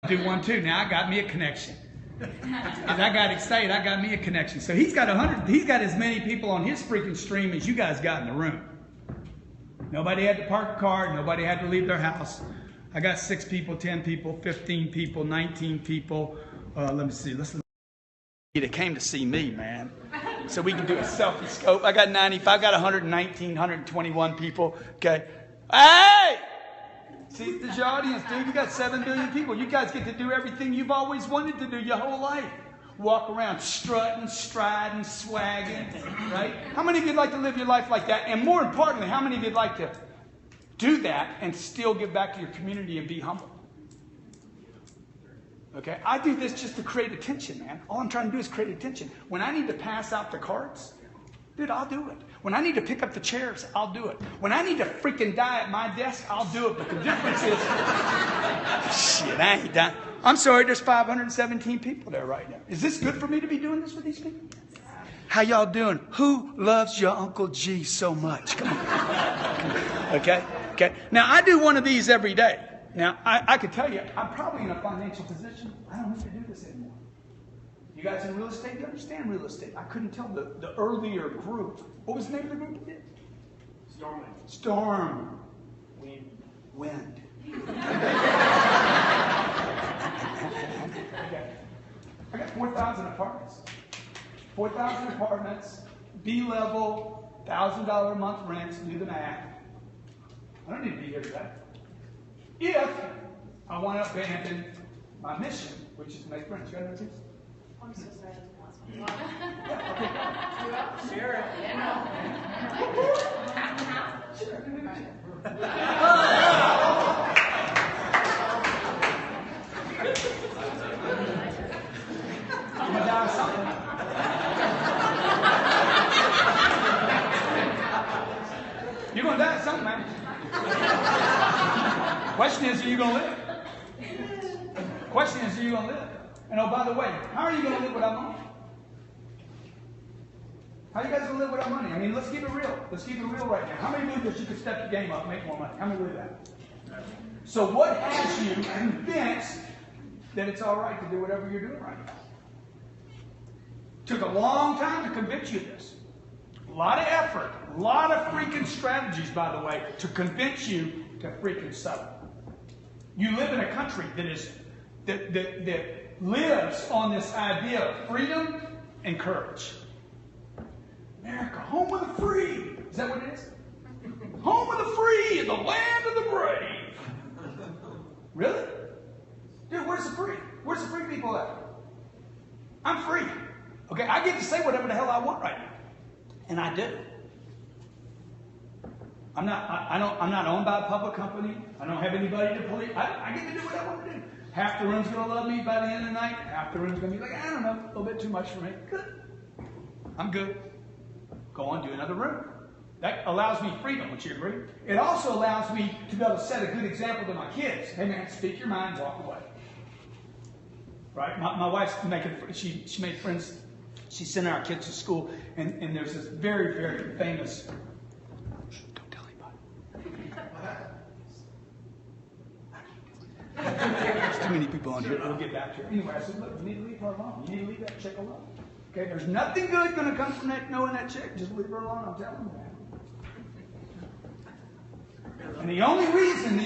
do one too. Now I got me a connection. Because I got excited, I got me a connection. So he's got as many people on his freaking stream as you guys got in the room. Nobody had to park a car, nobody had to leave their house. I got 6 people, 10 people, 15 people, 19 people. Let me see. That came to see me, man. So we can do a selfie scope. I got 95, I got 119, 121 people. Okay. Hey! See, this is your audience, dude. You got 7 billion people. You guys get to do everything you've always wanted to do your whole life. Walk around strutting, striding, swagging, right? How many of you'd like to live your life like that? And more importantly, how many of you'd like to do that and still give back to your community and be humble? Okay? I do this just to create attention, man. All I'm trying to do is create attention. When I need to pass out the cards, dude, I'll do it. When I need to pick up the chairs, I'll do it. When I need to freaking die at my desk, I'll do it. But the difference is, shit, I ain't dying. I'm sorry, there's 517 people there right now. Is this good for me to be doing this with these people? How y'all doing? Who loves your Uncle G so much? Come on. Okay? Okay. Now, I do one of these every day. Now, I could tell you, I'm probably in a financial position. I don't need to do this anymore. You guys in real estate, you understand real estate. I couldn't tell the earlier group. What was the name of the group you did? Storm. Wind. Okay. I got 4,000 apartments. 4,000 apartments, B-level, $1,000 a month rents, do the math. I don't need to be here today. If I want to abandon my mission, which is to make friends. You got any tips? I'm so sorry. Sure. I'm going to die of something. You're going to die of something, man. Question is, are you going to live? Question is, are you going to live? And oh, by the way, how are you going to live without money? How are you guys going to live without money? I mean, let's keep it real. Let's keep it real right now. How many believe that you could step your game up and make more money? How many believe that? So what has you convinced that it's all right to do whatever you're doing right now? Took a long time to convince you of this. A lot of effort, a lot of freaking strategies, by the way, to convince you to freaking settle. You live in a country that lives on this idea of freedom and courage. America, home of the free. Is that what it is? Home of the free and the land of the brave. Really? Dude, where's the free? Where's the free people at? I'm free. Okay, I get to say whatever the hell I want right now. And I do. I'm not owned by a public company. I don't have anybody to police. I get to do what I want to do. Half the room's going to love me by the end of the night. Half the room's going to be like, I don't know, a little bit too much for me. Good. I'm good. Go on, do another room. That allows me freedom, would you agree? It also allows me to be able to set a good example to my kids. Hey man, speak your mind, walk away. Right? My wife's she made friends. She's sending our kids to school, and there's this very, very famous. Don't tell anybody. There's too many people on here. We'll get back to it. Anyway, I said, look, you need to leave her alone. You need to leave that chick alone. Okay, there's nothing good going to come from that knowing that chick. Just leave her alone. I'm telling you that. And the only reason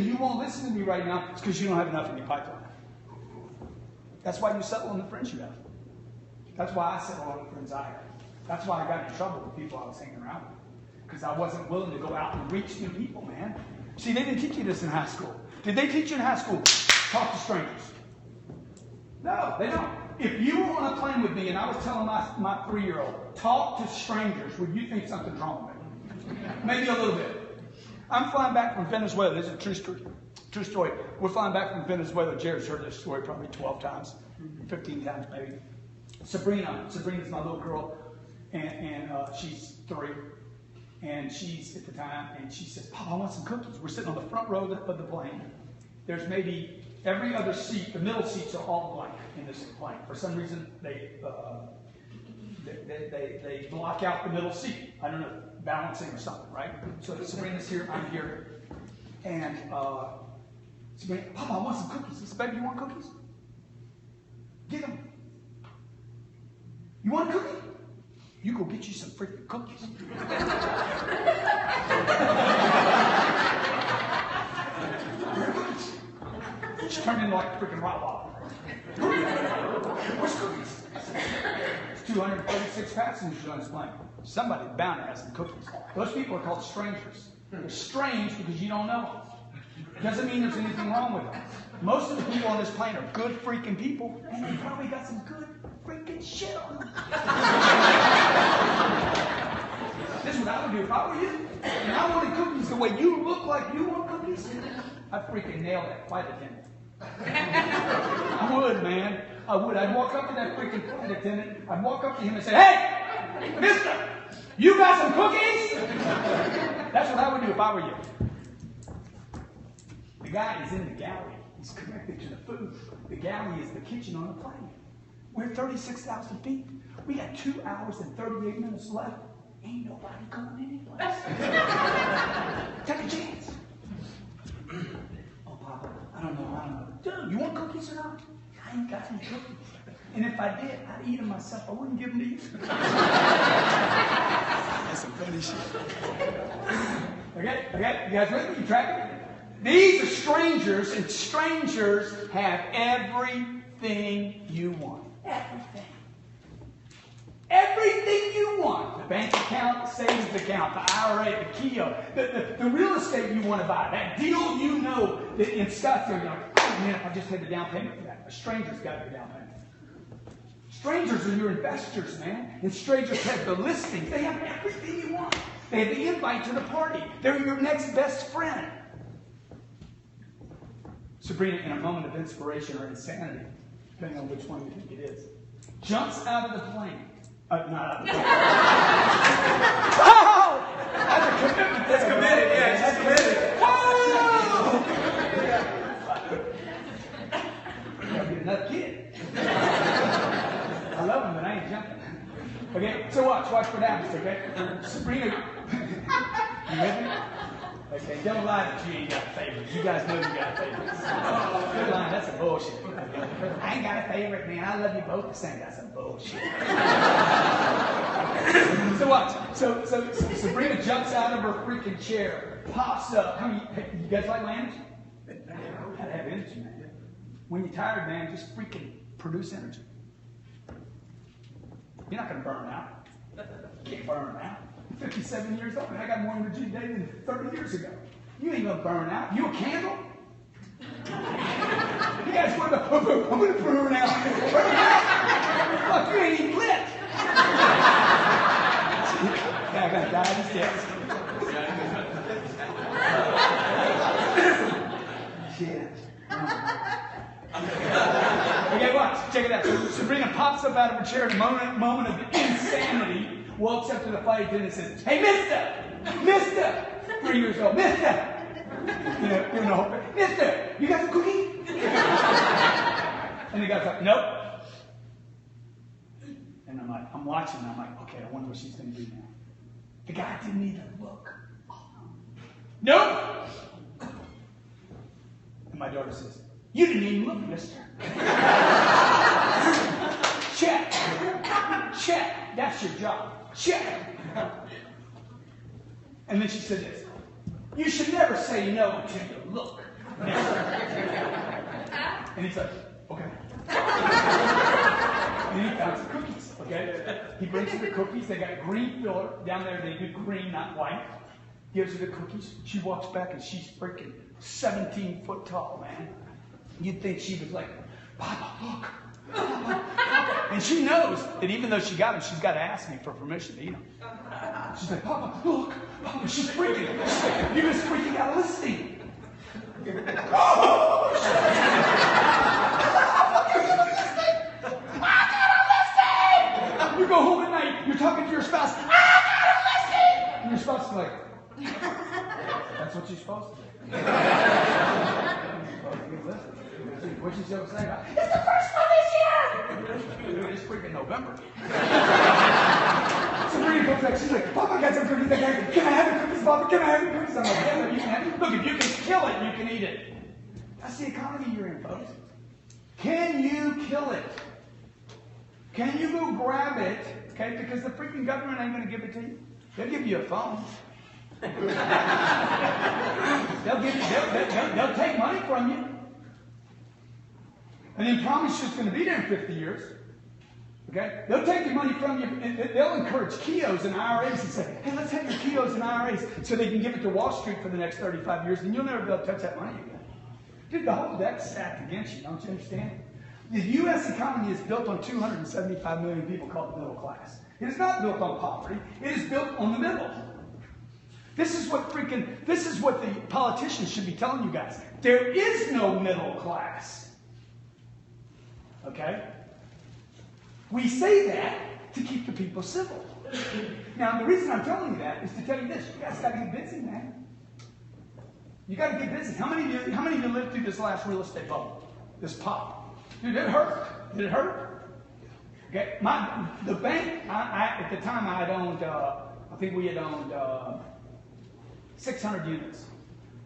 you won't listen to me right now is because you don't have enough in your pipeline. That's why you settle on the friends you have. That's why I settle on the friends I have. That's why I got in trouble with people I was hanging around with. Because I wasn't willing to go out and reach new people, man. See, they didn't teach you this in high school. Did they teach you in high school? Talk to strangers. No, they don't. If you were on a plane with me and I was telling my 3-year-old, talk to strangers, would you think something's wrong with me? Maybe a little bit. I'm flying back from Venezuela. This is a true story. We're flying back from Venezuela. Jared's heard this story probably 12 times, 15 times maybe. Sabrina's my little girl, and she's 3. And she's at the time, and she says, Papa, I want some cookies. We're sitting on the front row of the plane. There's maybe every other seat, the middle seats are all blank in this plane. For some reason, they block out the middle seat. I don't know, balancing or something, right? So Sabrina's here, I'm here. And Sabrina, Papa, I want some cookies. I said, baby, you want cookies? Get them. You want a cookie? You go get you some freaking cookies. She turned into like a freaking Rottweiler. Where's cookies? It's 236 passengers on this plane. Somebody bound to have some cookies. Those people are called strangers. They're strange because you don't know them. Doesn't mean there's anything wrong with them. Most of the people on this plane are good freaking people, and they probably got some good freaking shit on them. This is what I would do if I were you. And I wanted cookies the way you look like you want cookies. I'd freaking nail that flight attendant. I would, man. I would. I'd walk up to that freaking flight attendant. I'd walk up to him and say, hey, mister, you got some cookies? That's what I would do if I were you. The guy is in the galley. He's connected to the food. The galley is the kitchen on the plane. We're 36,000 feet. We got 2 hours and 38 minutes left. Ain't nobody going anyplace. Take a chance. Oh, Papa, I don't know. Dude, you want cookies or not? I ain't got any cookies. And if I did, I'd eat them myself. I wouldn't give them to you. That's some funny shit. Okay? You guys ready? You tracking? These are strangers, and strangers have everything you want. Everything. Everything you want. The bank account, the savings account, the IRA, the Kia, the real estate you want to buy, that deal you know that in Scottsdale, you're like, oh man, I just had the down payment for that. A stranger's got the down payment. Strangers are your investors, man. And strangers have the listings. They have everything you want. They have the invite to the party. They're your next best friend. Sabrina, in a moment of inspiration or insanity, depending on which one you think it is, jumps out of the plane. Not out of the plane. Oh! That's a commitment. That's committed, yeah. That's committed. Whoa! I'll get another kid. I love him, but I ain't jumping. Okay, so watch what happens, okay? Sabrina, you with me? Okay, don't lie that you ain't got favorites. You guys know you got favorites. Good line, that's some bullshit. I ain't got a favorite, man. I love you both the same. That's some bullshit. So watch. So Sabrina jumps out of her freaking chair, pops up. You guys like my energy? Gotta have energy, man. When you're tired, man, just freaking produce energy. You're not gonna burn out. You can't burn out. I'm 57 years old, and I got more energy today than 30 years ago. You ain't gonna burn out. You a candle? You guys want to? I'm gonna burn out. Burn out? Look, you ain't even lit. I'm gonna die of these steps. Shit. Okay, watch. Check it out. So Sabrina pops up out of her chair in a moment of insanity, walks up to the flight attendant and says, hey, mister, 3 years old, mister. You know, mister, you got some cookies? And the guy's like, nope. And I'm watching, and I'm like, okay, I wonder what she's going to do now. The guy didn't even look. Nope. And my daughter says, you didn't even look, mister. Check. That's your job. Check. And then she said this. You should never say no until you look. And he's like, okay. And he found some cookies, okay? He brings her the cookies. They got green filler. Down there they do green, not white. Gives her the cookies. She walks back and she's freaking 17 foot tall, man. You'd think she was like, Papa, look. Papa. And she knows that even though she got him, she's got to ask me for permission to eat him. She's like, Papa, look. Papa, she's freaking. She's like, you're just freaking out listening. Oh, I gotta listen. You go home at night, you're talking to your spouse, I gotta listen. And your spouse is like, that's what you're supposed to do. What's she supposed to say about it? It's the first one this year! It's freaking November. Sabrina goes back, she's like, Papa, I got some cookies. Can I have the cookies, Papa? Can I have the cookies? I'm like, yeah, you can have it. Look, if you can kill it, you can eat it. That's the economy you're in, folks. Can you kill it? Can you go grab it? Okay, because the freaking government ain't going to give it to you. They'll give you a phone. They'll take money from you. And then promise you it's going to be there in 50 years. Okay? They'll take your money from you. And they'll encourage Keos and IRAs and say, hey, let's have your Keos and IRAs so they can give it to Wall Street for the next 35 years, and you'll never be able to touch that money again. Dude, the whole deck's stacked against you. Don't you understand? The U.S. economy is built on 275 million people called the middle class. It is not built on poverty. It is built on the middle. This is what the politicians should be telling you guys. There is no middle class. Okay? We say that to keep the people civil. Now, the reason I'm telling you that is to tell you this. You guys got to get busy, man. You got to get busy. How many of you lived through this last real estate bubble? This pop? Dude, it hurt. Did it hurt? Okay, the bank, at the time I had owned, I think we had owned 600 units.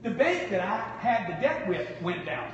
The bank that I had the debt with went down.